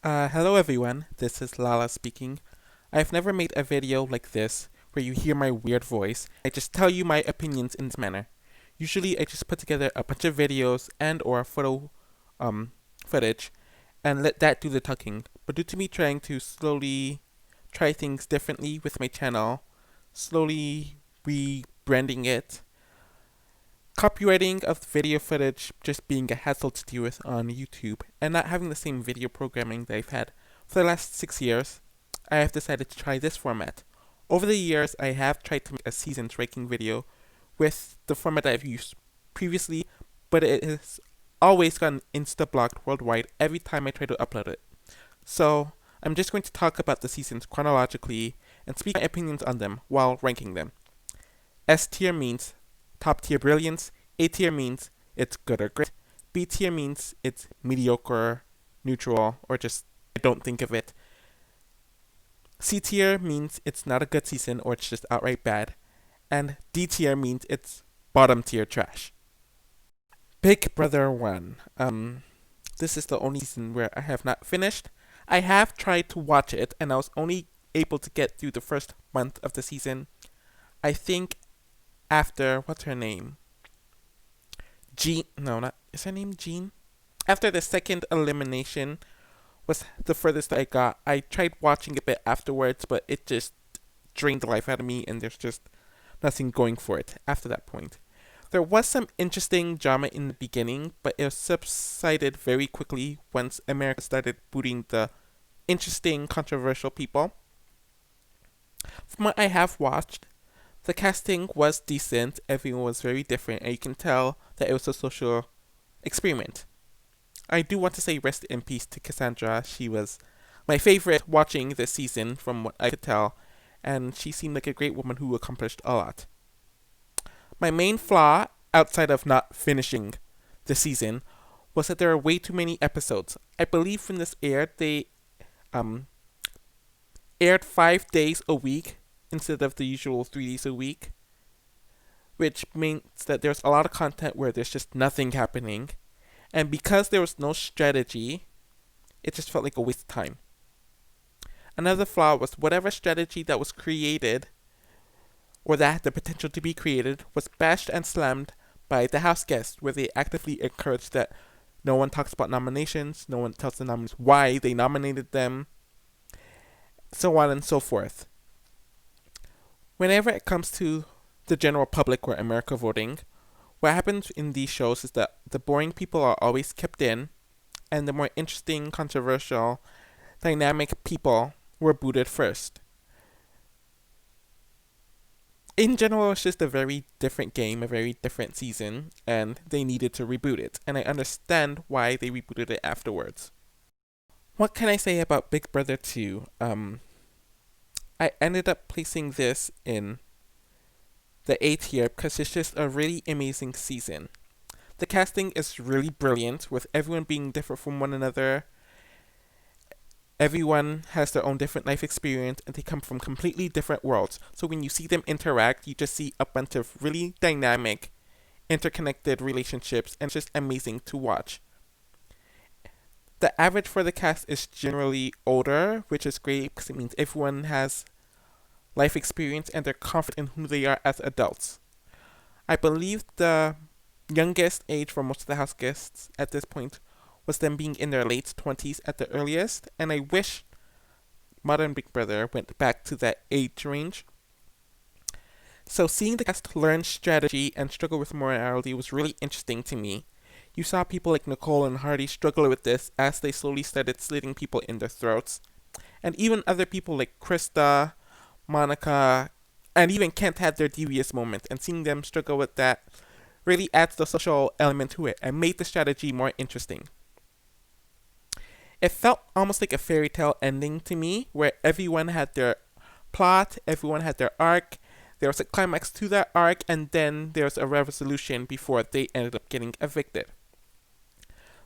Hello everyone, this is Lala speaking. I've never made a video like this where you hear my weird voice. I just tell you my opinions in this manner. Usually I just put together a bunch of videos and or photo footage and let that do the talking. But due to me trying to slowly try things differently with my channel, slowly rebranding it, copywriting of video footage just being a hassle to deal with on YouTube, and not having the same video programming that I've had for the last 6 years, I have decided to try this format. Over the years, I have tried to make a seasons ranking video with the format that I've used previously, but it has always gotten insta-blocked worldwide every time I try to upload it. So, I'm just going to talk about the seasons chronologically and speak my opinions on them while ranking them. S tier means top tier brilliance, A tier means it's good or great, B tier means it's mediocre, neutral, or just I don't think of it. C tier means it's not a good season or it's just outright bad, and D tier means it's bottom tier trash. Big Brother 1. This is the only season where I have not finished. I have tried to watch it and I was only able to get through the first month of the season. I think after, what's her name? Jean, no, not, is her name Jean? After the second elimination was the furthest I got. I tried watching a bit afterwards, but it just drained the life out of me and there's just nothing going for it after that point. There was some interesting drama in the beginning, but it subsided very quickly once America started booting the interesting, controversial people. From what I have watched, the casting was decent, everyone was very different, and you can tell that it was a social experiment. I do want to say rest in peace to Cassandra. She was my favorite watching this season from what I could tell, and she seemed like a great woman who accomplished a lot. My main flaw, outside of not finishing the season, was that there are way too many episodes. I believe when this aired, they aired 5 days a week instead of the usual 3 days a week, which means that there's a lot of content where there's just nothing happening, and because there was no strategy, it just felt like a waste of time. Another flaw was whatever strategy that was created, or that had the potential to be created, was bashed and slammed by the house guests, where they actively encouraged that no one talks about nominations, no one tells the nominees why they nominated them, so on and so forth. Whenever it comes to the general public or America voting, what happens in these shows is that the boring people are always kept in, and the more interesting, controversial, dynamic people were booted first. In general, it's just a very different game, a very different season, and they needed to reboot it, and I understand why they rebooted it afterwards. What can I say about Big Brother 2? I ended up placing this in the A tier because it's just a really amazing season. The casting is really brilliant, with everyone being different from one another. Everyone has their own different life experience and they come from completely different worlds. So when you see them interact, you just see a bunch of really dynamic, interconnected relationships, and it's just amazing to watch. The average for the cast is generally older, which is great because it means everyone has life experience and they're confident in who they are as adults. I believe the youngest age for most of the house guests at this point was them being in their late 20s at the earliest, and I wish modern Big Brother went back to that age range. So seeing the cast learn strategy and struggle with morality was really interesting to me. You saw people like Nicole and Hardy struggle with this as they slowly started slitting people in their throats. And even other people like Krista, Monica, and even Kent had their devious moments, and seeing them struggle with that really adds the social element to it and made the strategy more interesting. It felt almost like a fairy tale ending to me, where everyone had their plot, everyone had their arc, there was a climax to that arc, and then there was a resolution before they ended up getting evicted.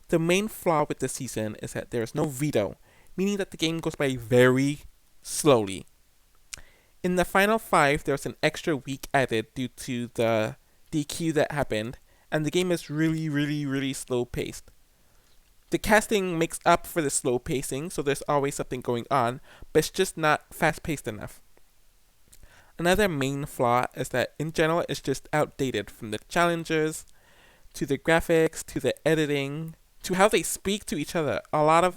The main flaw with this season is that there is no veto, meaning that the game goes by very slowly. In the final 5, there was an extra week added due to the DQ that happened, and the game is really, really, really slow paced. The casting makes up for the slow pacing, so there's always something going on, but it's just not fast paced enough. Another main flaw is that in general it's just outdated, from the challenges to the graphics to the editing to how they speak to each other. A lot of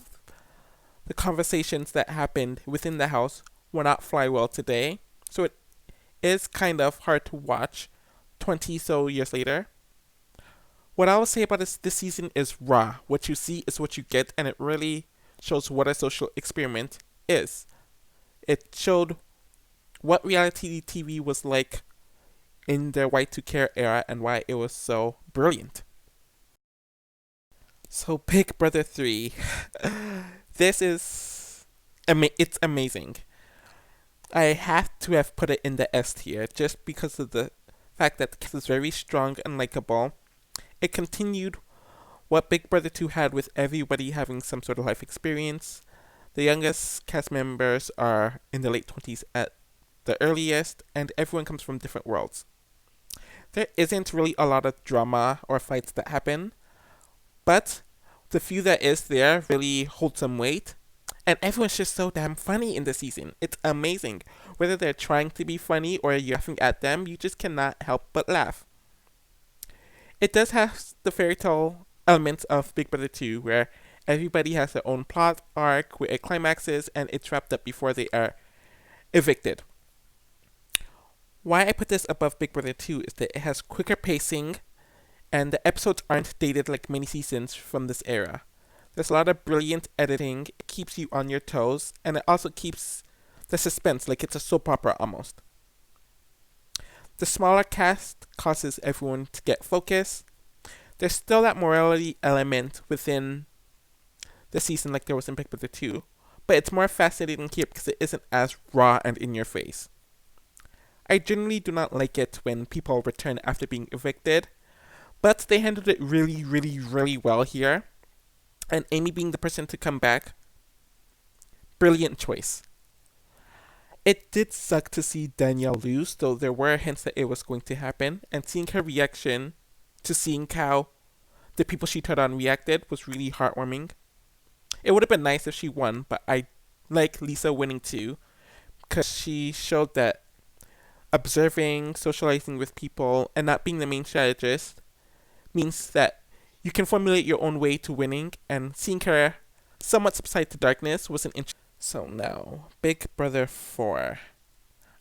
the conversations that happened within the house will not fly well today, so it is kind of hard to watch 20 so years later. What I will say about this season is raw. What you see is what you get, and it really shows what a social experiment is. It showed what reality TV was like in the Y2K era and why it was so brilliant. So Big Brother 3. This is it's amazing. I have to have put it in the S tier just because of the fact that the cast is very strong and likable. It continued what Big Brother 2 had, with everybody having some sort of life experience. The youngest cast members are in the late 20s at the earliest, and everyone comes from different worlds. There isn't really a lot of drama or fights that happen, but the few that is there really hold some weight. And everyone's just so damn funny in the season. It's amazing. Whether they're trying to be funny or you're laughing at them, you just cannot help but laugh. It does have the fairy tale elements of Big Brother 2, where everybody has their own plot arc, where it climaxes, and it's wrapped up before they are evicted. Why I put this above Big Brother 2 is that it has quicker pacing, and the episodes aren't dated like many seasons from this era. There's a lot of brilliant editing, it keeps you on your toes, and it also keeps the suspense like it's a soap opera almost. The smaller cast causes everyone to get focused. There's still that morality element within the season like there was in Big Brother 2, but it's more fascinating here because it isn't as raw and in your face. I generally do not like it when people return after being evicted, but they handled it really, really, really well here. And Amy being the person to come back, brilliant choice. It did suck to see Danielle lose, though there were hints that it was going to happen, and seeing her reaction to seeing how the people she turned on reacted was really heartwarming. It would have been nice if she won, but I like Lisa winning too, because she showed that observing, socializing with people, and not being the main strategist means that you can formulate your own way to winning, and seeing her somewhat subside to darkness was an interesting. So now, Big Brother 4.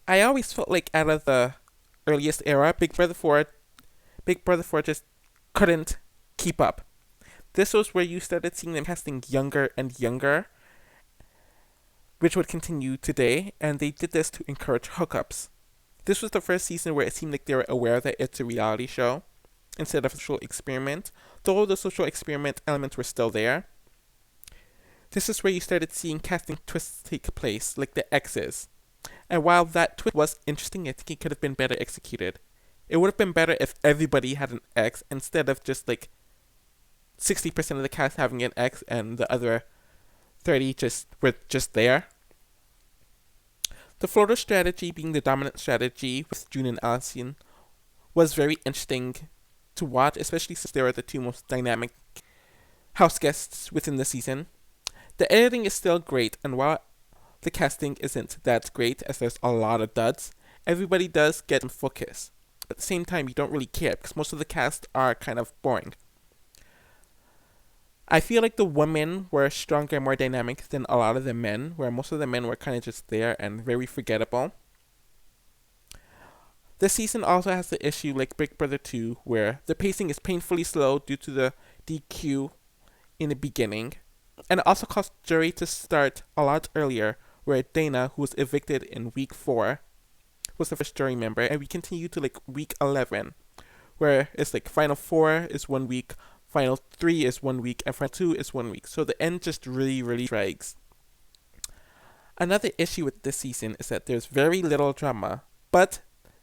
I always felt like out of the earliest era, Big Brother 4 just couldn't keep up. This was where you started seeing them casting younger and younger, which would continue today, and they did this to encourage hookups. This was the first season where it seemed like they were aware that it's a reality show instead of a social experiment, though the social experiment elements were still there. This is where you started seeing casting twists take place, like the X's. And while that twist was interesting, I think it could have been better executed. It would have been better if everybody had an X instead of just like 60% of the cast having an X and the other 30 were just there. The Florida strategy being the dominant strategy with June and Allison was very interesting to watch, especially since they were the two most dynamic house guests within the season. The editing is still great, and while the casting isn't that great, as there's a lot of duds, everybody does get some focus. At the same time, you don't really care, because most of the cast are kind of boring. I feel like the women were stronger and more dynamic than a lot of the men, where most of the men were kind of just there and very forgettable. This season also has the issue like Big Brother 2, where the pacing is painfully slow due to the DQ in the beginning. And it also caused jury to start a lot earlier, where Dana, who was evicted in week 4, was the first jury member, and we continue to like week 11, where it's like final 4 is 1 week, final 3 is 1 week, and final 2 is 1 week. So the end just really, really drags. Another issue with this season is that there's very little drama, but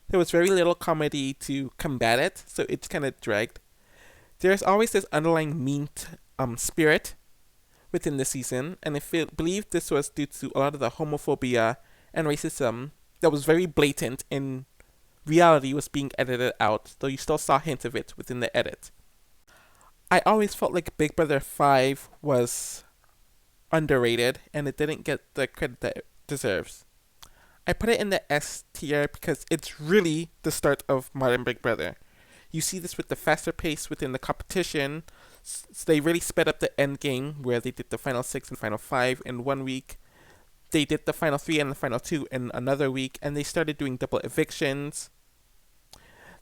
there was very little comedy to combat it, so it's kind of dragged. There's always this underlying mean spirit within the season, and I believe this was due to a lot of the homophobia and racism that was very blatant in reality was being edited out, though you still saw hints of it within the edit. I always felt like Big Brother 5 was underrated and it didn't get the credit that it deserves. I put it in the S tier because it's really the start of modern Big Brother. You see this with the faster pace within the competition. So they really sped up the end game where they did the final 6 and final 5 in 1 week. They did the final 3 and the final 2 in another week, and they started doing double evictions.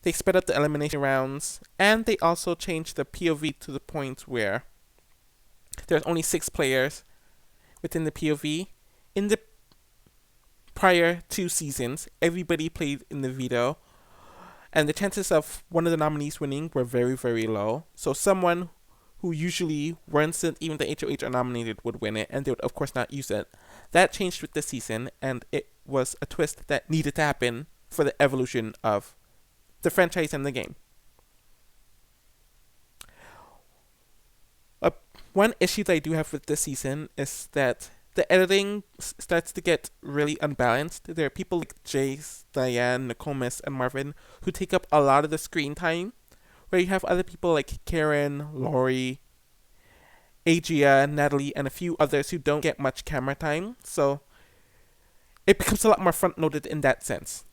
They sped up the elimination rounds, and they also changed the POV to the point where there's only 6 players within the POV. In the prior 2 seasons, everybody played in the veto, and the chances of one of the nominees winning were very, very low. So someone who usually wasn't even the HOH are nominated would win it, and they would of course not use it. That changed with this season, and it was a twist that needed to happen for the evolution of the franchise and the game. One issue that I do have with this season is that the editing starts to get really unbalanced. There are people like Jace, Diane, Nokomis, and Marvin who take up a lot of the screen time, where you have other people like Karen, Lori, Adria, Natalie, and a few others who don't get much camera time. So it becomes a lot more front-loaded in that sense.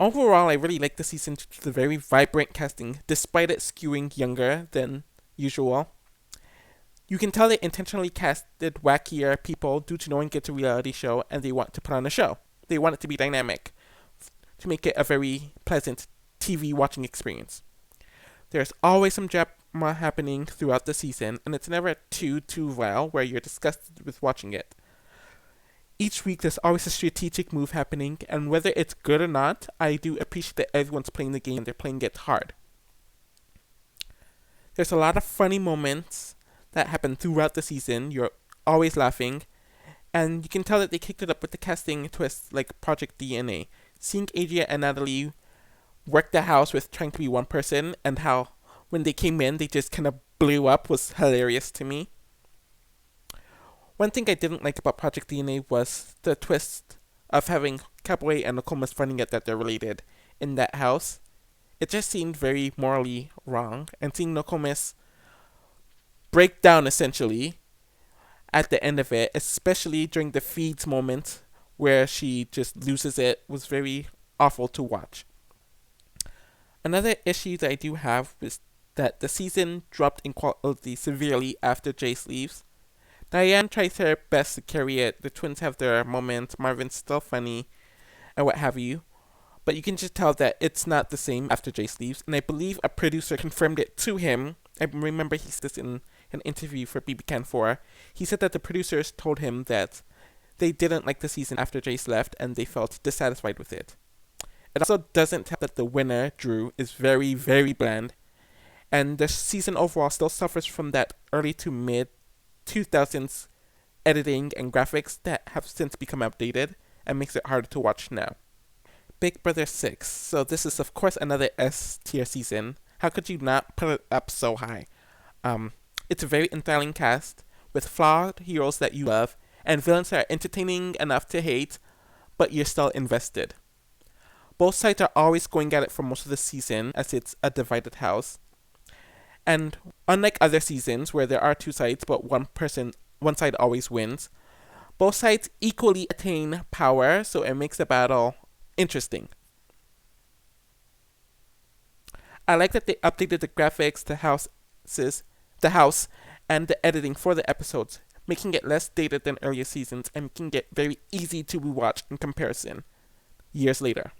Overall, I really like the season due to the very vibrant casting, despite it skewing younger than usual. You can tell they intentionally casted wackier people due to knowing it's a reality show and they want to put on a show. They want it to be dynamic, to make it a very pleasant TV watching experience. There's always some drama happening throughout the season, and it's never too vile where you're disgusted with watching it. Each week there's always a strategic move happening, and whether it's good or not, I do appreciate that everyone's playing the game and they're playing it hard. There's a lot of funny moments that happen throughout the season. You're always laughing, and you can tell that they kicked it up with the casting twists like Project DNA. Seeing Adria and Natalie work the house with trying to be one person, and how when they came in they just kind of blew up was hilarious to me. One thing I didn't like about Project DNA was the twist of having Caboy and Nokomis finding out that they're related in that house. It just seemed very morally wrong, and seeing Nokomis break down essentially at the end of it, especially during the feeds moment where she just loses it, was very awful to watch. Another issue that I do have is that the season dropped in quality severely after Jace leaves. Diane tries her best to carry it. The twins have their moments. Marvin's still funny, and what have you. But you can just tell that it's not the same after Jace leaves. And I believe a producer confirmed it to him. I remember he said this in an interview for BBCan 4. He said that the producers told him that they didn't like the season after Jace left, and they felt dissatisfied with it. It also doesn't help that the winner, Drew, is very, very bland. And the season overall still suffers from that early to mid 2000s editing and graphics that have since become outdated and makes it harder to watch now. Big Brother 6. So this is of course another S tier season. How could you not put it up so high? It's a very enthralling cast with flawed heroes that you love and villains that are entertaining enough to hate, but you're still invested. Both sides are always going at it for most of the season as it's a divided house. And unlike other seasons where there are 2 sides but one side always wins, both sides equally attain power, so it makes the battle interesting. I like that they updated the graphics, the house, and the editing for the episodes, making it less dated than earlier seasons and making it very easy to rewatch in comparison years later.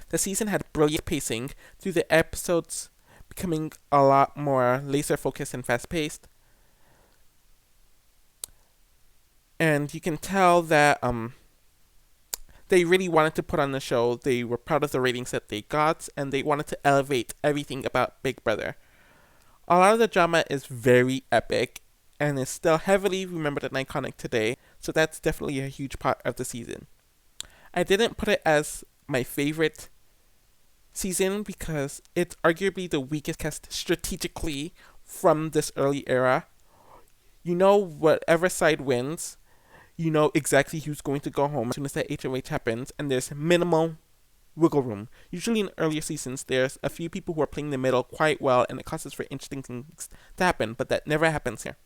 The season had brilliant pacing, through the episodes becoming a lot more laser focused and fast paced. And you can tell that they really wanted to put on the show. They were proud of the ratings that they got, and they wanted to elevate everything about Big Brother. A lot of the drama is very epic and is still heavily remembered and iconic today, so that's definitely a huge part of the season. I didn't put it as my favorite season because it's arguably the weakest cast strategically from this early era. You know, whatever side wins, you know exactly who's going to go home as soon as that HOH happens, and there's minimal wiggle room. Usually in earlier seasons, there's a few people who are playing the middle quite well, and it causes for interesting things to happen, but that never happens here.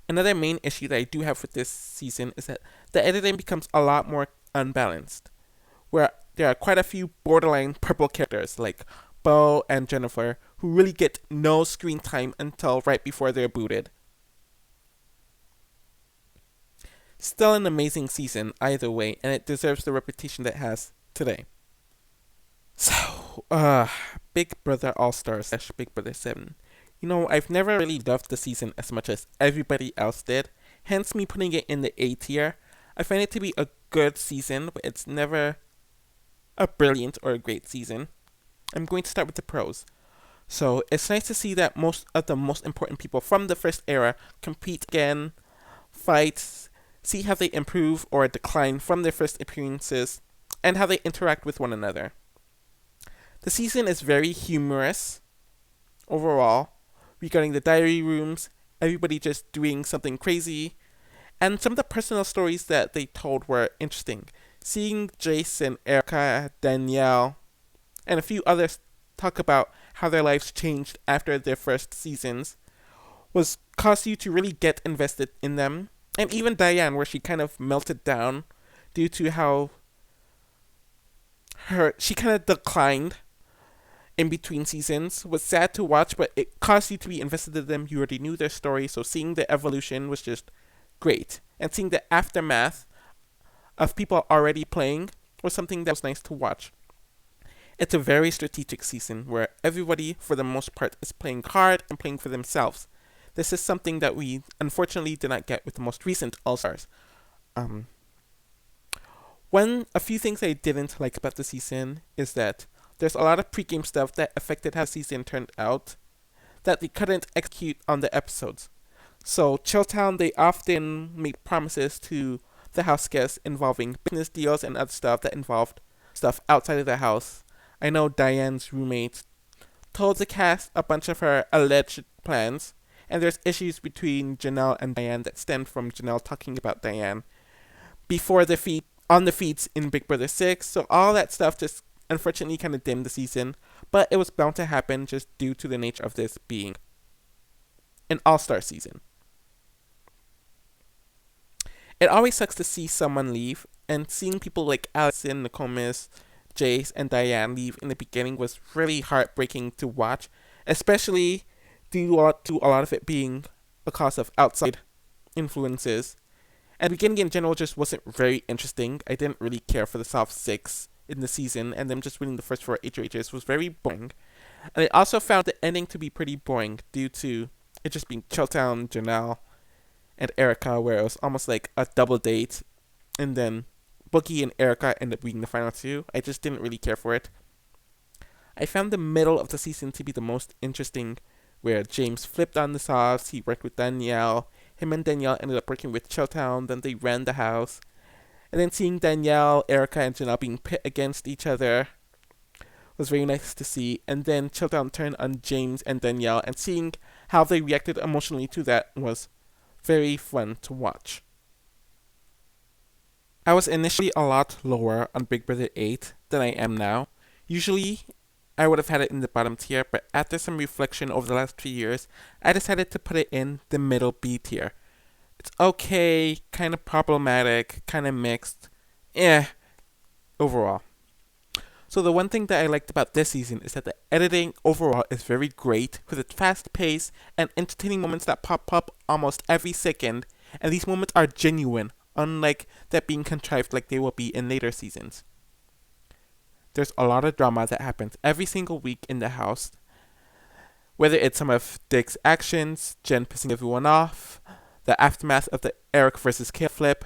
Another main issue that I do have with this season is that the editing becomes a lot more unbalanced, where there are quite a few borderline purple characters like Bo and Jennifer who really get no screen time until right before they're booted. Still an amazing season either way, and it deserves the reputation that it has today. So, Big Brother All Stars / Big Brother 7. I've never really loved the season as much as everybody else did, hence me putting it in the A tier. I find it to be a good season, but it's never a brilliant or a great season. I'm going to start with the pros. So, it's nice to see that most of the most important people from the first era compete again, fight, see how they improve or decline from their first appearances, and how they interact with one another. The season is very humorous overall, regarding the diary rooms, everybody just doing something crazy, and some of the personal stories that they told were interesting. Seeing Jason, Erica, Danielle, and a few others talk about how their lives changed after their first seasons was caused you to really get invested in them. And even Diane, where she kind of melted down due to how she kind of declined in between seasons, was sad to watch, but it caused you to be invested in them. You already knew their story, so seeing the evolution was just great. And seeing the aftermath of people already playing was something that was nice to watch. It's a very strategic season where everybody, for the most part, is playing hard and playing for themselves. This is something that we unfortunately did not get with the most recent All-Stars. A few things I didn't like about the season is that there's a lot of pregame stuff that affected how the season turned out that they couldn't execute on the episodes. So, Chilltown, they often made promises to the house guests involving business deals and other stuff that involved stuff outside of the house. I know Diane's roommate told the cast a bunch of her alleged plans, and there's issues between Janelle and Diane that stemmed from Janelle talking about Diane before on the feeds in Big Brother 6. So all that stuff just unfortunately kind of dimmed the season, but it was bound to happen just due to the nature of this being an all-star season. It always sucks to see someone leave, and seeing people like Allison, Nokomis, Jace, and Diane leave in the beginning was really heartbreaking to watch, especially due to a lot of it being a cause of outside influences. And the beginning in general just wasn't very interesting. I didn't really care for the soft six in the season, and them just winning the first 4 HOHs was very boring. And I also found the ending to be pretty boring due to it just being Chilltown, Janelle, and Erica, where it was almost like a double date, and then Boogie and Erica ended up being the final 2. I just didn't really care for it. I found the middle of the season to be the most interesting, where James flipped on the softs, he worked with Danielle, him and Danielle ended up working with Chilltown, then they ran the house. And then seeing Danielle, Erica, and Janelle being pit against each other was very nice to see. And then Chilltown turned on James and Danielle, and seeing how they reacted emotionally to that was very fun to watch. I was initially a lot lower on Big Brother 8 than I am now. Usually, I would have had it in the bottom tier, but after some reflection over the last 2 years, I decided to put it in the middle B tier. It's okay, kind of problematic, kind of mixed. Overall. So the one thing that I liked about this season is that the editing overall is very great, with its fast pace and entertaining moments that pop up almost every second, and these moments are genuine, unlike that being contrived like they will be in later seasons. There's a lot of drama that happens every single week in the house, whether it's some of Dick's actions, Jen pissing everyone off, the aftermath of the Eric versus Kale flip,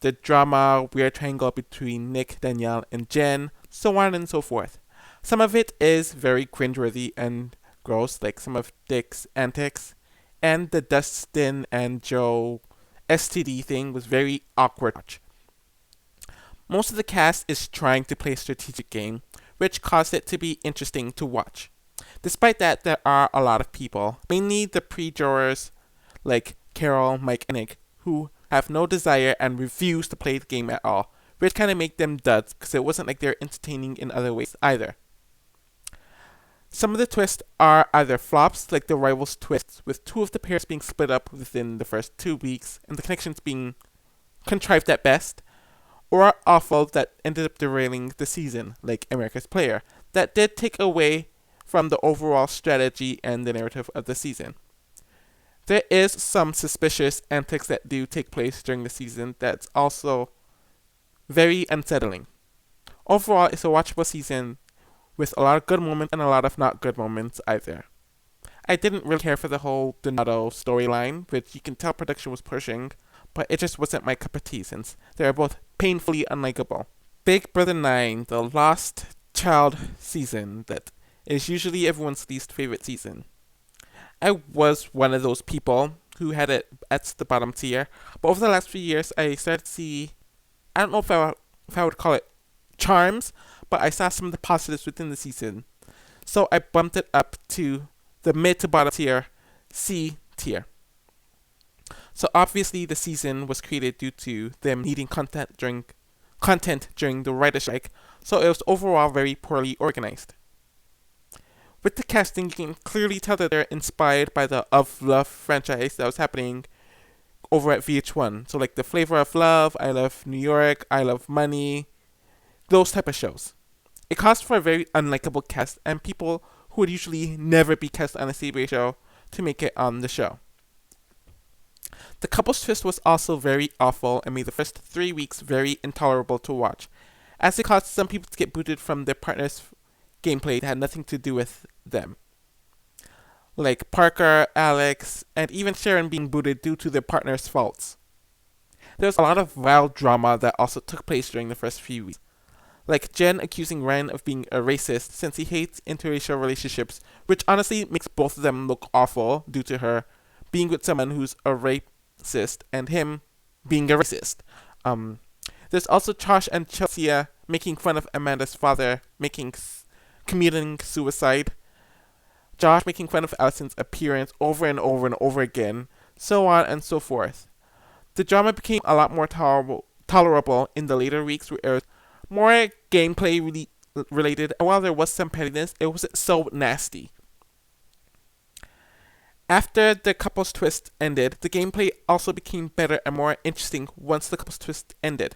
the drama, weird triangle between Nick, Danielle, and Jen, so on and so forth. Some of it is very cringeworthy and gross, like some of Dick's antics, and the Dustin and Joe STD thing was very awkward to watch. Most of the cast is trying to play a strategic game, which caused it to be interesting to watch. Despite that, there are a lot of people, mainly the pre-jurors like Carol, Mike, and Nick, who have no desire and refuse to play the game at all, which kind of make them duds because it wasn't like they're entertaining in other ways either. Some of the twists are either flops, like the rivals twists, with two of the pairs being split up within the first 2 weeks and the connections being contrived at best, or are awful that ended up derailing the season, like America's Player, that did take away from the overall strategy and the narrative of the season. There is some suspicious antics that do take place during the season that's also very unsettling. Overall, it's a watchable season with a lot of good moments and a lot of not good moments either. I didn't really care for the whole Donato storyline, which you can tell production was pushing, but it just wasn't my cup of tea since they are both painfully unlikable. Big Brother 9, the Lost Child season that is usually everyone's least favorite season. I was one of those people who had it at the bottom tier, but over the last few years I started to see, I don't know if I would call it charms, but I saw some of the positives within the season. So I bumped it up to the mid to bottom tier, C tier. So obviously the season was created due to them needing content during the writer's strike, so it was overall very poorly organized. With the casting, you can clearly tell that they're inspired by the Of Love franchise that was happening over at VH1. So like the Flavor of Love, I Love New York, I Love Money, those type of shows. It calls for a very unlikable cast and people who would usually never be cast on a CW show to make it on the show. The couple's twist was also very awful and made the first 3 weeks very intolerable to watch, as it caused some people to get booted from their partner's gameplay that had nothing to do with them. Like Parker, Alex, and even Sharon being booted due to their partner's faults. There was a lot of wild drama that also took place during the first few weeks. Like Jen accusing Ryan of being a racist since he hates interracial relationships, which honestly makes both of them look awful due to her being with someone who's a racist and him being a racist. There's also Josh and Chelsea making fun of Amanda's father committing suicide. Josh making fun of Allison's appearance over and over and over again, so on and so forth. The drama became a lot more tolerable in the later weeks where it was more gameplay related, and while there was some pettiness, it wasn't so nasty. After the couple's twist ended, the gameplay also became better and more interesting once the couple's twist ended.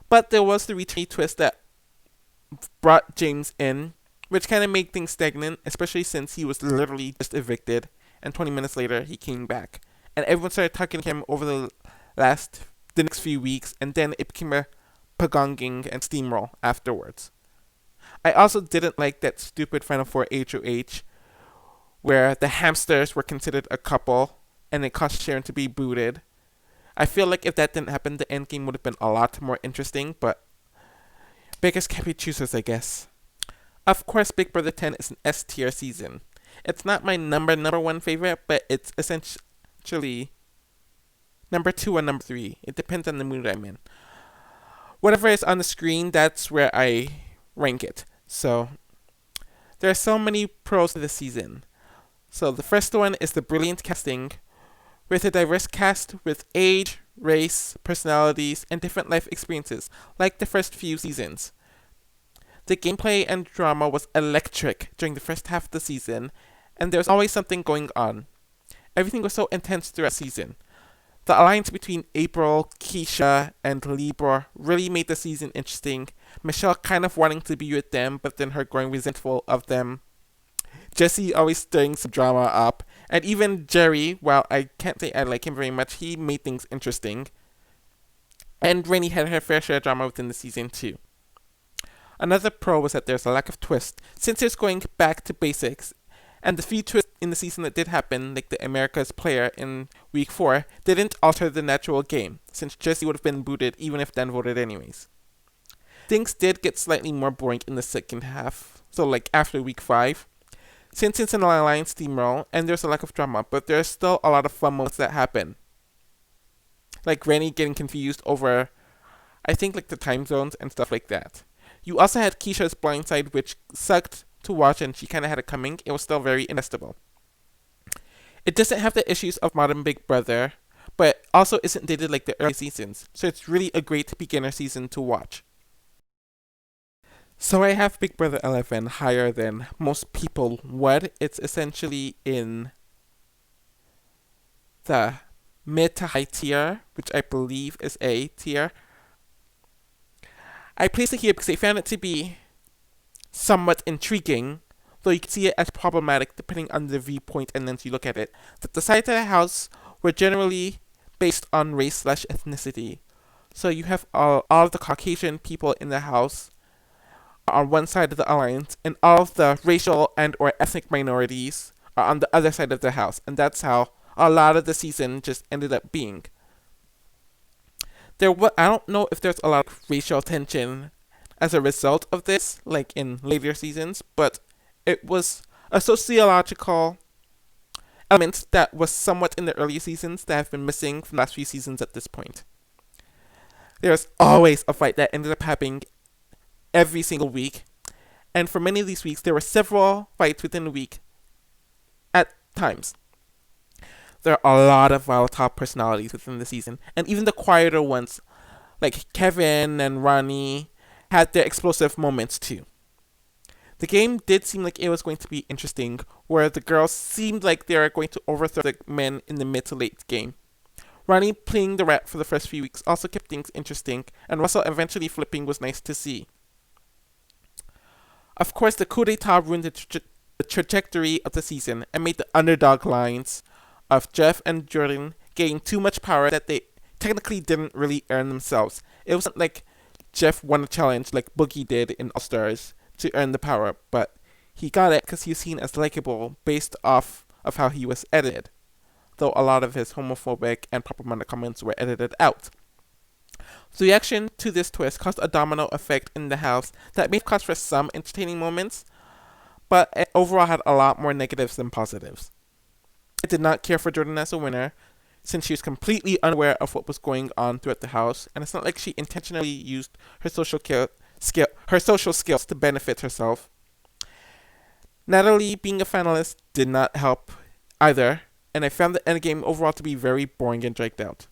But there was the returnee twist that brought James in, which kind of made things stagnant, especially since he was literally just evicted, and 20 minutes later he came back. And everyone started talking to him over the next few weeks, and then it became a pagonging and steamroll afterwards. I also didn't like that stupid Final Four HOH, where the hamsters were considered a couple, and it caused Sharon to be booted. I feel like if that didn't happen, the endgame would have been a lot more interesting, but beggars can't be choosers, I guess. Of course, Big Brother 10 is an S tier season. It's not my number one favorite, but it's essentially number 2 or number 3. It depends on the mood I'm in. Whatever is on the screen, that's where I rank it. So, there are so many pros to this season. So the first one is the brilliant casting, with a diverse cast with age, race, personalities, and different life experiences, like the first few seasons. The gameplay and drama was electric during the first half of the season, and there was always something going on. Everything was so intense throughout the season. The alliance between April, Keisha, and Libra really made the season interesting. Michelle kind of wanting to be with them, but then her growing resentful of them. Jesse always stirring some drama up. And even Jerry, while I can't say I like him very much, he made things interesting. And Rainey had her fair share of drama within the season too. Another pro was that there's a lack of twist, since it's going back to basics. And the few twists in the season that did happen, like the America's Player in week 4, didn't alter the natural game, since Jesse would have been booted even if Dan voted anyways. Things did get slightly more boring in the second half, so like after week 5, since it's an alliance steamroll and there's a lack of drama, but there's still a lot of fun moments that happen. Like Rennie getting confused over, I think like the time zones and stuff like that. You also had Keisha's blindside, which sucked to watch and she kind of had it coming. It was still very investable. It doesn't have the issues of modern Big Brother, but also isn't dated like the early seasons, so it's really a great beginner season to watch. So I have Big Brother 11 higher than most people would. It's essentially in the mid to high tier, which I believe is A tier. I placed it here because I found it to be somewhat intriguing, though you can see it as problematic depending on the viewpoint and lens you look at it, that the sides of the house were generally based on race/ethnicity. So you have all of the Caucasian people in the house on one side of the alliance, and all of the racial and or ethnic minorities are on the other side of the house, and that's how a lot of the season just ended up being. I don't know if there's a lot of racial tension as a result of this, like in later seasons, but it was a sociological element that was somewhat in the early seasons that have been missing from the last few seasons at this point. There's always a fight that ended up happening every single week, and for many of these weeks, there were several fights within a week at times. There are a lot of volatile personalities within the season, and even the quieter ones, like Kevin and Ronnie, had their explosive moments too. The game did seem like it was going to be interesting, where the girls seemed like they were going to overthrow the men in the mid to late game. Ronnie playing the rat for the first few weeks also kept things interesting, and Russell eventually flipping was nice to see. Of course, the coup d'etat ruined the trajectory of the season and made the underdog lines of Jeff and Jordan gain too much power that they technically didn't really earn themselves. It wasn't like Jeff won a challenge like Boogie did in All Stars to earn the power, but he got it because he was seen as likable based off of how he was edited, though a lot of his homophobic and problematic comments were edited out. The reaction to this twist caused a domino effect in the house that may have caused for some entertaining moments, but it overall had a lot more negatives than positives. I did not care for Jordan as a winner, since she was completely unaware of what was going on throughout the house, and it's not like she intentionally used her social skills to benefit herself. Natalie being a finalist did not help either, and I found the endgame overall to be very boring and dragged out.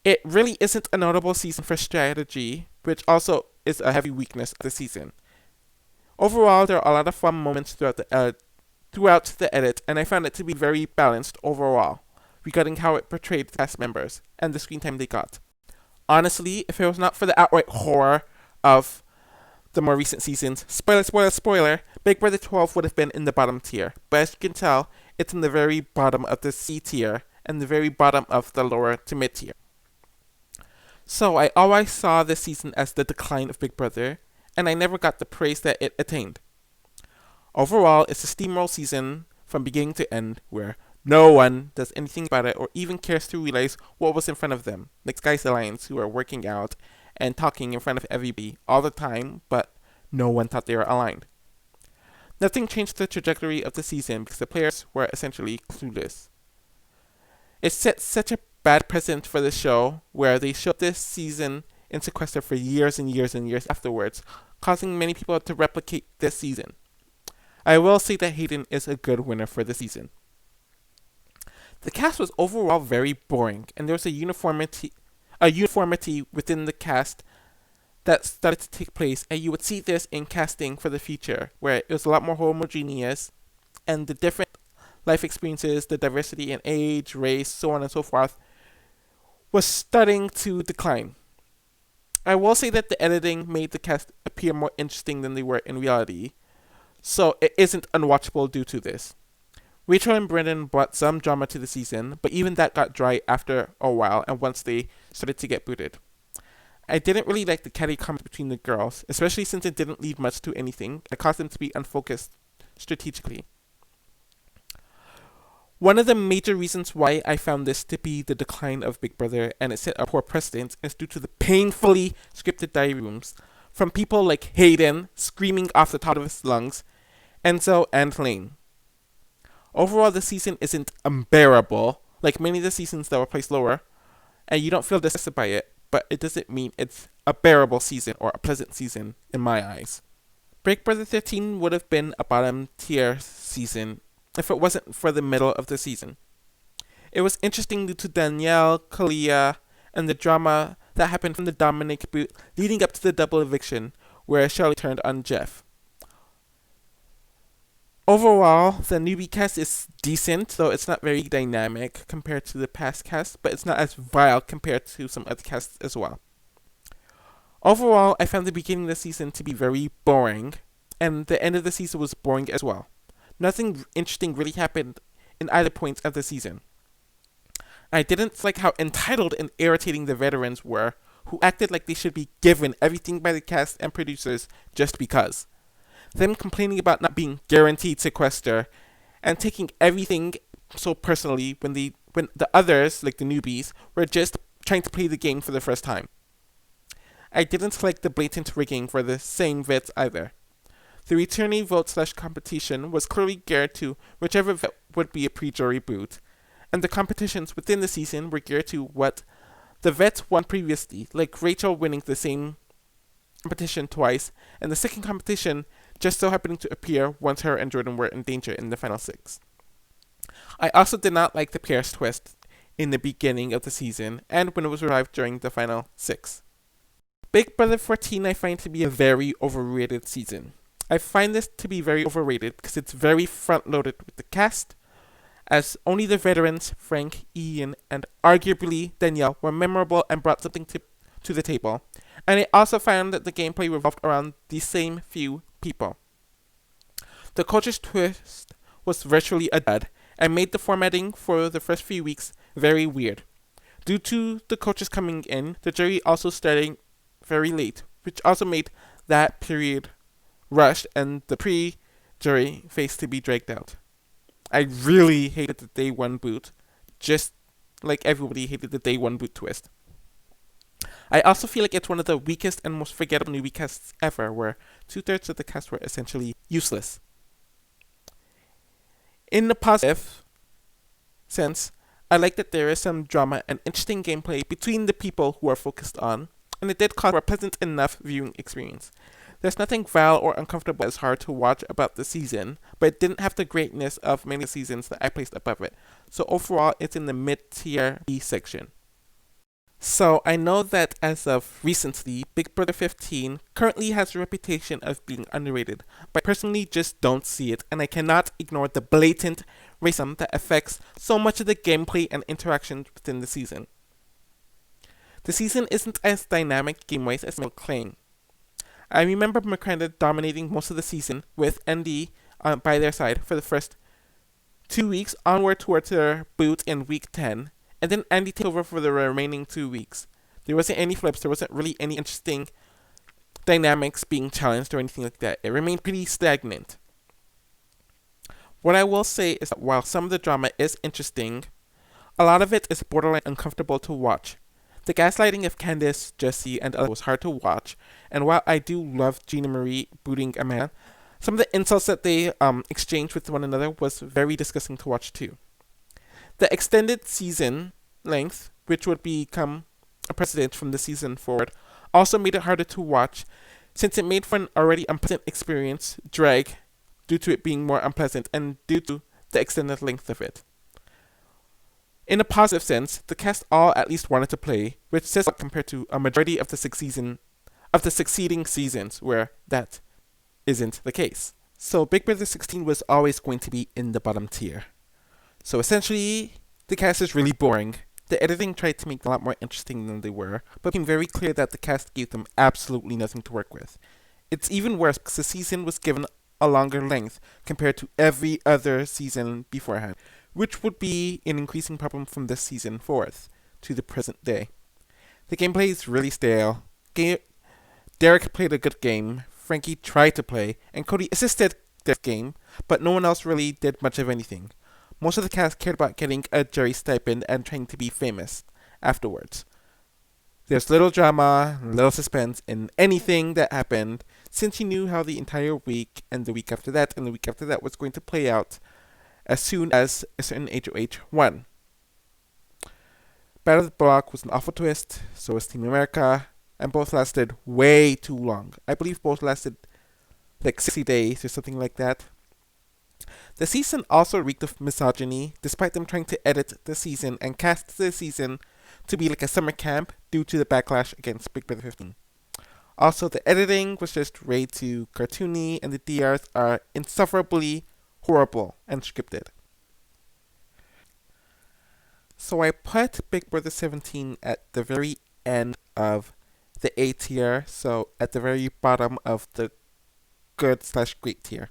It really isn't a notable season for strategy, which also is a heavy weakness of the season. Overall, there are a lot of fun moments throughout the edit, and I found it to be very balanced overall, regarding how it portrayed the cast members and the screen time they got. Honestly, if it was not for the outright horror of the more recent seasons, spoiler, Big Brother 12 would have been in the bottom tier, but as you can tell, it's in the very bottom of the C tier and the very bottom of the lower to mid tier. So I always saw this season as the decline of Big Brother, and I never got the praise that it attained. Overall, it's a steamroll season from beginning to end where no one does anything about it or even cares to realize what was in front of them, like Sky's Alliance, who are working out and talking in front of everybody all the time, but no one thought they were aligned. Nothing changed the trajectory of the season because the players were essentially clueless. It set such a bad precedent for the show, where they showed this season in sequester for years and years and years afterwards, causing many people to replicate this season. I will say that Hayden is a good winner for the season. The cast was overall very boring, and there was a uniformity within the cast that started to take place, and you would see this in casting for the future, where it was a lot more homogeneous, and the different life experiences, the diversity in age, race, so on and so forth, was starting to decline. I will say that the editing made the cast appear more interesting than they were in reality, so it isn't unwatchable due to this. Rachel and Brendan brought some drama to the season, but even that got dry after a while and once they started to get booted. I didn't really like the catty comments between the girls, especially since it didn't lead much to anything. It caused them to be unfocused strategically. One of the major reasons why I found this to be the decline of Big Brother and it set a poor precedent is due to the painfully scripted diary rooms from people like Hayden screaming off the top of his lungs, Enzo, and Lane. Overall, the season isn't unbearable, like many of the seasons that were placed lower, and you don't feel disgusted by it, but it doesn't mean it's a bearable season or a pleasant season in my eyes. Big Brother 13 would have been a bottom tier season if it wasn't for the middle of the season. It was interesting due to Danielle, Kalia, and the drama that happened from the Dominic boot leading up to the double eviction, where Shelley turned on Jeff. Overall, the newbie cast is decent, though it's not very dynamic compared to the past cast, but it's not as vile compared to some other casts as well. Overall, I found the beginning of the season to be very boring, and the end of the season was boring as well. Nothing interesting really happened in either point of the season. I didn't like how entitled and irritating the veterans were, who acted like they should be given everything by the cast and producers just because. Them complaining about not being guaranteed sequester, and taking everything so personally when the others, like the newbies, were just trying to play the game for the first time. I didn't like the blatant rigging for the same vets either. The returnee vote/competition was clearly geared to whichever vet would be a pre-jury boot, and the competitions within the season were geared to what the vets won previously, like Rachel winning the same competition twice, and the second competition just so happening to appear once her and Jordan were in danger in the final 6. I also did not like the Pierce twist in the beginning of the season, and when it was revived during the final 6. Big Brother 14 I find to be a very overrated season. I find this to be very overrated because it's very front-loaded with the cast, as only the veterans, Frank, Ian, and arguably Danielle, were memorable and brought something to the table, and I also found that the gameplay revolved around the same few people. The coach's twist was virtually a dud, and made the formatting for the first few weeks very weird. Due to the coaches coming in, the jury also starting very late, which also made that period rushed and the pre-jury phase to be dragged out. I really hated the day 1 boot, just like everybody hated the day 1 boot twist. I also feel like it's one of the weakest and most forgettable newbie casts ever, where 2/3 of the cast were essentially useless. In the positive sense, I like that there is some drama and interesting gameplay between the people who are focused on, and it did cause a pleasant enough viewing experience. There's nothing vile or uncomfortable as hard to watch about the season, but it didn't have the greatness of many seasons that I placed above it. So overall, it's in the mid-tier B section. So I know that as of recently, Big Brother 15 currently has a reputation of being underrated, but I personally just don't see it, and I cannot ignore the blatant racism that affects so much of the gameplay and interactions within the season. The season isn't as dynamic game-wise as people claim. I remember Miranda dominating most of the season with ND by their side for the first 2 weeks onward towards their boot in week 10, and then Andy took over for the remaining 2 weeks. There wasn't any flips, there wasn't really any interesting dynamics being challenged or anything like that. It remained pretty stagnant. What I will say is that while some of the drama is interesting, a lot of it is borderline uncomfortable to watch. The gaslighting of Candace, Jesse, and others was hard to watch, and while I do love Gina Marie booting Amanda, some of the insults that they exchanged with one another was very disgusting to watch too. The extended season length, which would become a precedent from the season forward, also made it harder to watch, since it made for an already unpleasant experience drag due to it being more unpleasant and due to the extended length of it. In a positive sense, the cast all at least wanted to play, which says a lot compared to a majority of the succeeding seasons where that isn't the case. So Big Brother 16 was always going to be in the bottom tier. So essentially, the cast is really boring. The editing tried to make them a lot more interesting than they were, but it became very clear that the cast gave them absolutely nothing to work with. It's even worse because the season was given a longer length compared to every other season beforehand, which would be an increasing problem from this season forth to the present day. The gameplay is really stale. Derek played a good game, Frankie tried to play, and Cody assisted this game, but no one else really did much of anything. Most of the cast cared about getting a jury stipend and trying to be famous afterwards. There's little drama, little suspense in anything that happened, since you knew how the entire week and the week after that and the week after that was going to play out as soon as a certain HOH won. Battle of the Block was an awful twist, so was Team America, and both lasted way too long. I believe both lasted like 60 days or something like that. The season also reeked of misogyny, despite them trying to edit the season and cast the season to be like a summer camp due to the backlash against Big Brother 15. Also, the editing was just way too cartoony, and the DRs are insufferably horrible and scripted. So I put Big Brother 17 at the very end of the A tier, so at the very bottom of the good/great tier.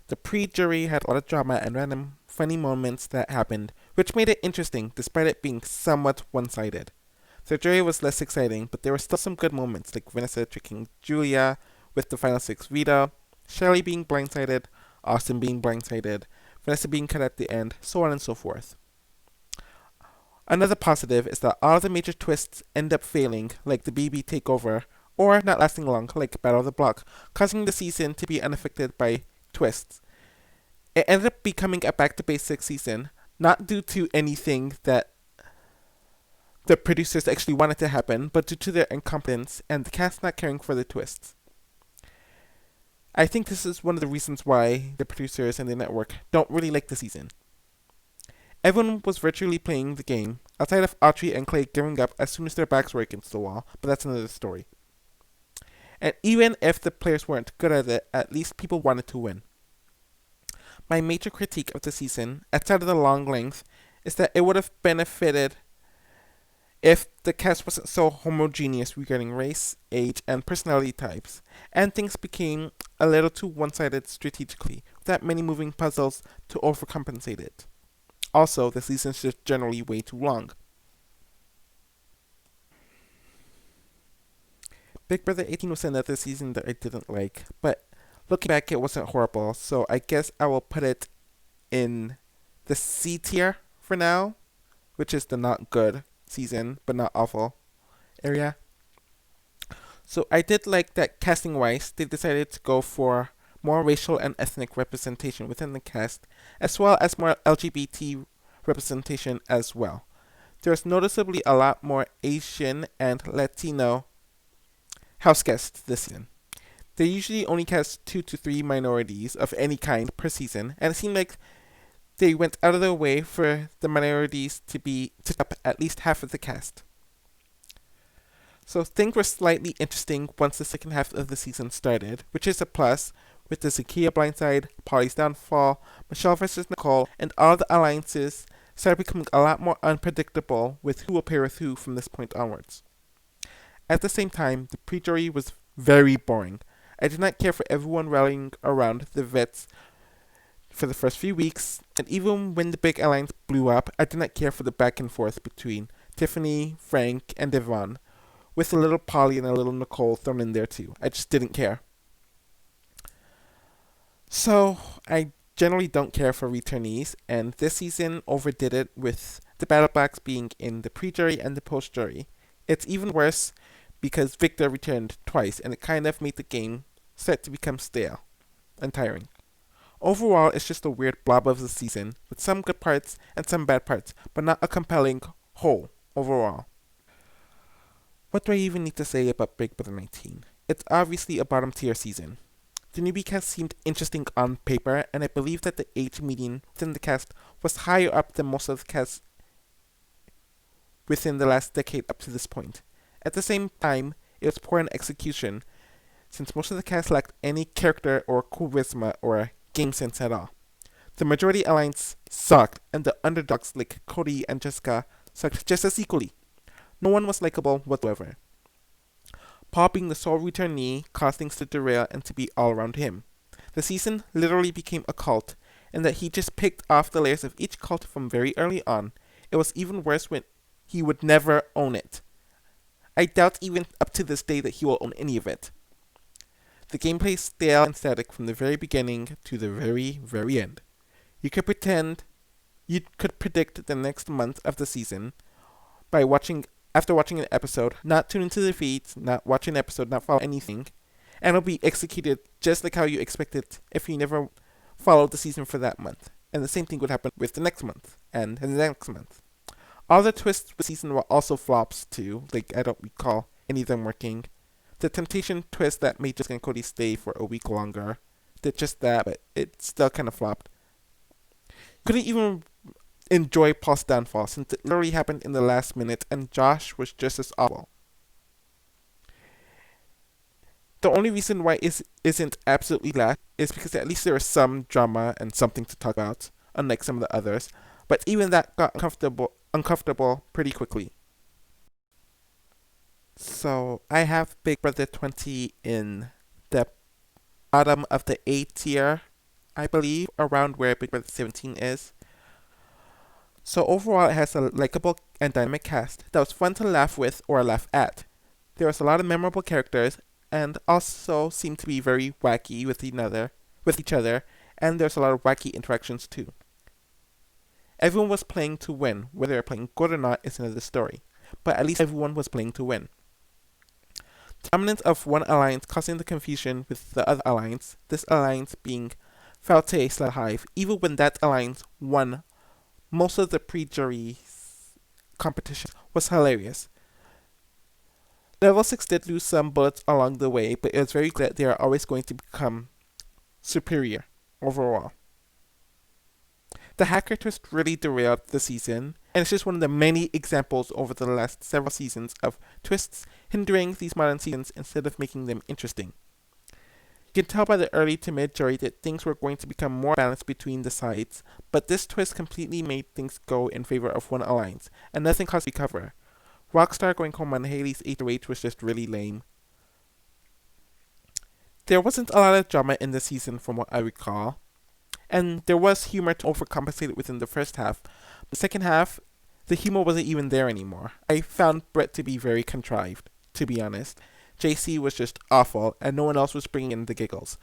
The pre-jury had a lot of drama and random funny moments that happened, which made it interesting despite it being somewhat one-sided. The jury was less exciting, but there were still some good moments, like Vanessa tricking Julia with the final six veto, Shelley being blindsided, Austin being blindsided, Vanessa being cut at the end, so on and so forth. Another positive is that all of the major twists end up failing, like the BB takeover, or not lasting long, like Battle of the Block, causing the season to be unaffected by twists. It ended up becoming a back-to-basics season, not due to anything that the producers actually wanted to happen, but due to their incompetence and the cast not caring for the twists. I think this is one of the reasons why the producers and the network don't really like the season. Everyone was virtually playing the game, outside of Autry and Clay giving up as soon as their backs were against the wall, but that's another story. And even if the players weren't good at it, at least people wanted to win. My major critique of the season, outside of the long length, is that it would have benefited if the cast wasn't so homogeneous regarding race, age, and personality types, and things became a little too one-sided strategically, without many moving puzzles to overcompensate it. Also, the season's just generally way too long. Big Brother 18 was another season that I didn't like, but looking back, it wasn't horrible, so I guess I will put it in the C tier for now, which is the not good season, but not awful area. So I did like that casting-wise, they decided to go for more racial and ethnic representation within the cast, as well as more LGBT representation as well. There's noticeably a lot more Asian and Latino house guests this season. They usually only cast 2 to 3 minorities of any kind per season, and it seemed like they went out of their way for the minorities to up at least half of the cast. So things were slightly interesting once the second half of the season started, which is a plus, with the Zakiya blindside, Polly's downfall, Michelle versus Nicole, and all the alliances started becoming a lot more unpredictable with who will pair with who from this point onwards. At the same time, the pre-jury was very boring. I did not care for everyone rallying around the vets for the first few weeks, and even when the big alliance blew up, I did not care for the back and forth between Tiffany, Frank, and Devon, with a little Polly and a little Nicole thrown in there too. I just didn't care. So, I generally don't care for returnees, and this season overdid it with the battle blocks being in the pre-jury and the post-jury. It's even worse because Victor returned twice, and it kind of made the game start to become stale and tiring. Overall, it's just a weird blob of the season, with some good parts and some bad parts, but not a compelling whole overall. What do I even need to say about Big Brother 19? It's obviously a bottom tier season. The newbie cast seemed interesting on paper, and I believe that the age median within the cast was higher up than most of the cast within the last decade up to this point. At the same time, it was poor in execution, since most of the cast lacked any character or charisma or game sense at all. The majority alliance sucked, and the underdogs like Cody and Jessica sucked just as equally. No one was likable whatsoever. Paul being the sole returnee caused things to derail and to be all around him. The season literally became a cult, and that he just picked off the layers of each cult from very early on. It was even worse when he would never own it. I doubt even up to this day that he will own any of it. The gameplay is stale and static from the very beginning to the very, very end. You could predict the next month of the season by after watching an episode, not tune into the feeds, not watch an episode, not follow anything, and it'll be executed just like how you expect it if you never followed the season for that month. And the same thing would happen with the next month, and the next month. All the twists with the season were also flops too, like I don't recall any of them working. The Temptation twist that made Jessica and Cody stay for a week longer did just that, but it still kind of flopped. Couldn't even enjoy Paul's downfall since it literally happened in the last minute and Josh was just as awful. The only reason why it isn't absolutely last is because at least there was some drama and something to talk about, unlike some of the others. But even that got uncomfortable pretty quickly. So I have Big Brother 20 in the bottom of the A tier, I believe, around where Big Brother 17 is. So overall, it has a likable and dynamic cast that was fun to laugh with or laugh at. There was a lot of memorable characters, and also seemed to be very wacky with each other, and there's a lot of wacky interactions too. Everyone was playing to win. Whether they're playing good or not is another story, but at least everyone was playing to win. The dominance of one alliance causing the confusion with the other alliance, this alliance being Falte/Hive, even when that alliance won most of the pre-jury competition, was hilarious. Level 6 did lose some bullets along the way, but it was very clear they are always going to become superior overall. The hacker twist really derailed the season, and it's just one of the many examples over the last several seasons of twists hindering these modern seasons instead of making them interesting. You can tell by the early to mid jury that things were going to become more balanced between the sides, but this twist completely made things go in favor of one alliance, and nothing caused recover. Rockstar going home on Haley's 808 was just really lame. There wasn't a lot of drama in the season from what I recall, and there was humor to overcompensate it within the first half. The second half, the humor wasn't even there anymore. I found Brett to be very contrived, to be honest. JC was just awful, and no one else was bringing in the giggles.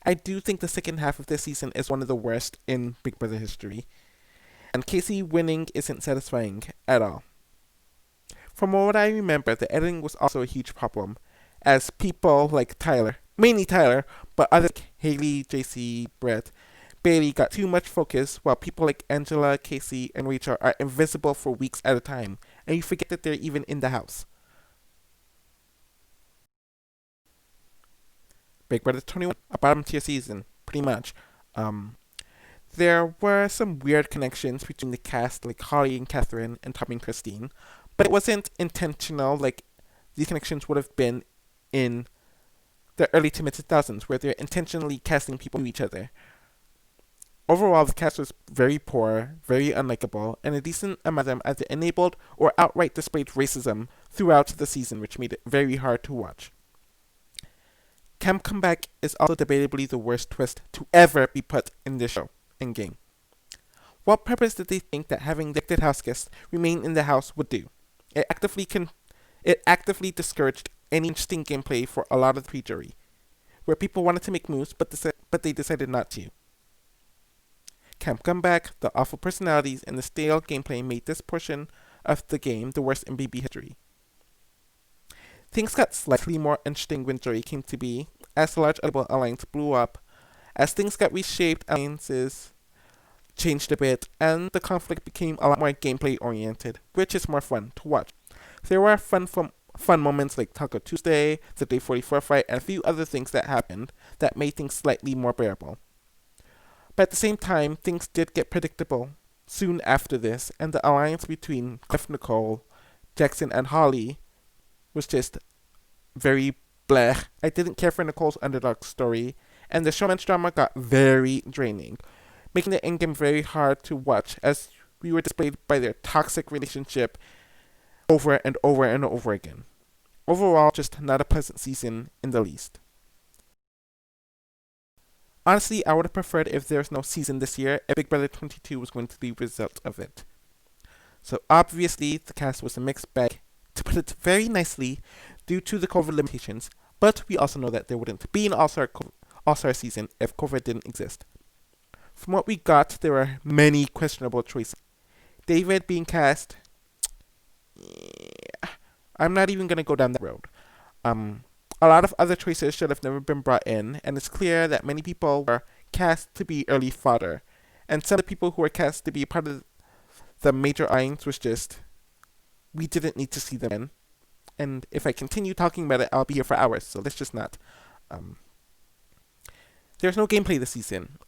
I do think the second half of this season is one of the worst in Big Brother history, and Casey winning isn't satisfying at all. From what I remember, the editing was also a huge problem, as people like Tyler, mainly Tyler, but others like Haley, JC, Brett, Bailey got too much focus, while people like Angela, Casey, and Rachel are invisible for weeks at a time, and you forget that they're even in the house. Big Brother 21, a bottom tier season, pretty much. There were some weird connections between the cast, like Holly and Catherine, and Tommy and Christine, but it wasn't intentional like these connections would have been in the early to mid 2000s, where they're intentionally casting people to each other. Overall, the cast was very poor, very unlikable, and a decent amount of them either enabled or outright displayed racism throughout the season, which made it very hard to watch. Camp Comeback is also debatably the worst twist to ever be put in this show and game. What purpose did they think that having elected house guests remain in the house would do? It actively discouraged any interesting gameplay for a lot of the pre-jury, where people wanted to make moves but they decided not to. Camp Comeback, the awful personalities, and the stale gameplay made this portion of the game the worst in BB history. Things got slightly more interesting when jury came to be, as the large edible alliance blew up, as things got reshaped, alliances changed a bit, and the conflict became a lot more gameplay oriented, which is more fun to watch. There were fun moments like Taco Tuesday, the Day 44 fight, and a few other things that happened that made things slightly more bearable. But at the same time, things did get predictable soon after this, and the alliance between Cliff Nicole, Jackson, and Holly was just very blech. I didn't care for Nicole's underdog story, and the showman's drama got very draining, making the endgame very hard to watch as we were displayed by their toxic relationship over and over and over again. Overall, just not a pleasant season in the least. Honestly, I would have preferred if there was no season this year if Big Brother 22 was going to be the result of it. So obviously, the cast was a mixed bag, to put it very nicely, due to the COVID limitations, but we also know that there wouldn't be an All-Star season if COVID didn't exist. From what we got, there were many questionable choices. David being cast, I'm not even going to go down that road. A lot of other choices should have never been brought in, and it's clear that many people were cast to be early fodder, and some of the people who were cast to be part of the major alliance was just, we didn't need to see them in. And if I continue talking about it, I'll be here for hours, so let's just not. There's no gameplay this season.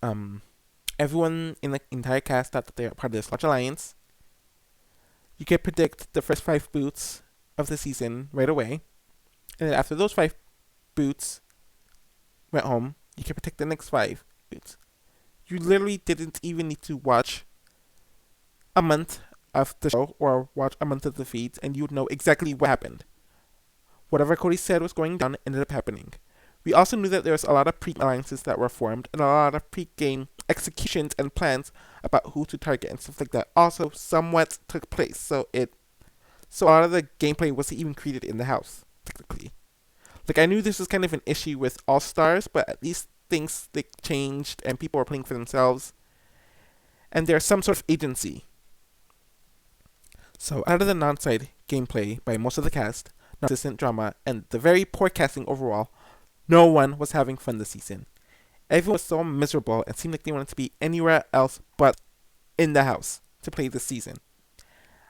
Everyone in the entire cast thought that they are part of this large alliance. You can predict the first 5 boots of the season right away, and then after those 5 boots went home, you can predict the next 5 boots. You literally didn't even need to watch a month of the show or watch a month of the feeds, and you'd know exactly what happened. Whatever Cody said was going down ended up happening. We also knew that there was a lot of pre-alliances that were formed and a lot of pre-game executions and plans about who to target and stuff like that also somewhat took place. So a lot of the gameplay wasn't even created in the house, technically. Like, I knew this was kind of an issue with All Stars, but at least things changed and people were playing for themselves. And there's some sort of agency. So out of the non-side gameplay by most of the cast, non-existent drama, and the very poor casting overall, no one was having fun this season. Everyone was so miserable and seemed like they wanted to be anywhere else but in the house to play this season.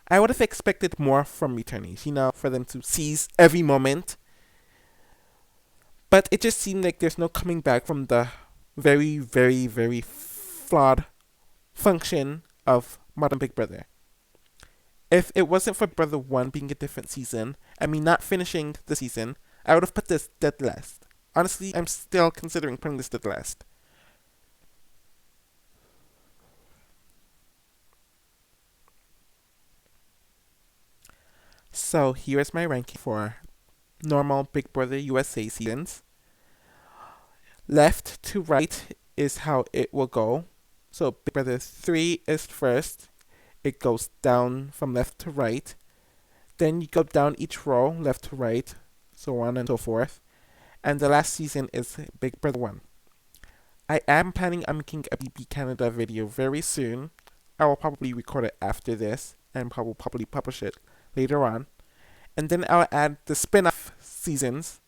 I would have expected more from returnees, for them to seize every moment. But it just seemed like there's no coming back from the very, very, very flawed function of Modern Big Brother. If it wasn't for Brother 1 being a different season, and me not finishing the season, I would have put this dead last. Honestly, I'm still considering putting this dead last. So here is my ranking for normal Big Brother USA seasons. Left to right is how it will go. So Big Brother 3 is first. It goes down from left to right. Then you go down each row, left to right, so on and so forth. And the last season is Big Brother 1. I am planning on making a BB Canada video very soon. I will probably record it after this and probably publish it later on. And then I'll add the spin-off seasons,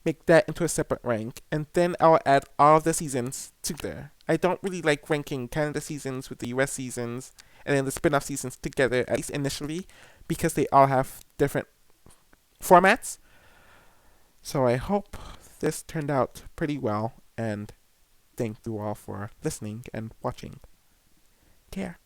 make that into a separate rank, and then I'll add all of the seasons together. I don't really like ranking Canada seasons with the US seasons and then the spin-off seasons together, at least initially, because they all have different formats. So I hope this turned out pretty well, and thank you all for listening and watching. Take care.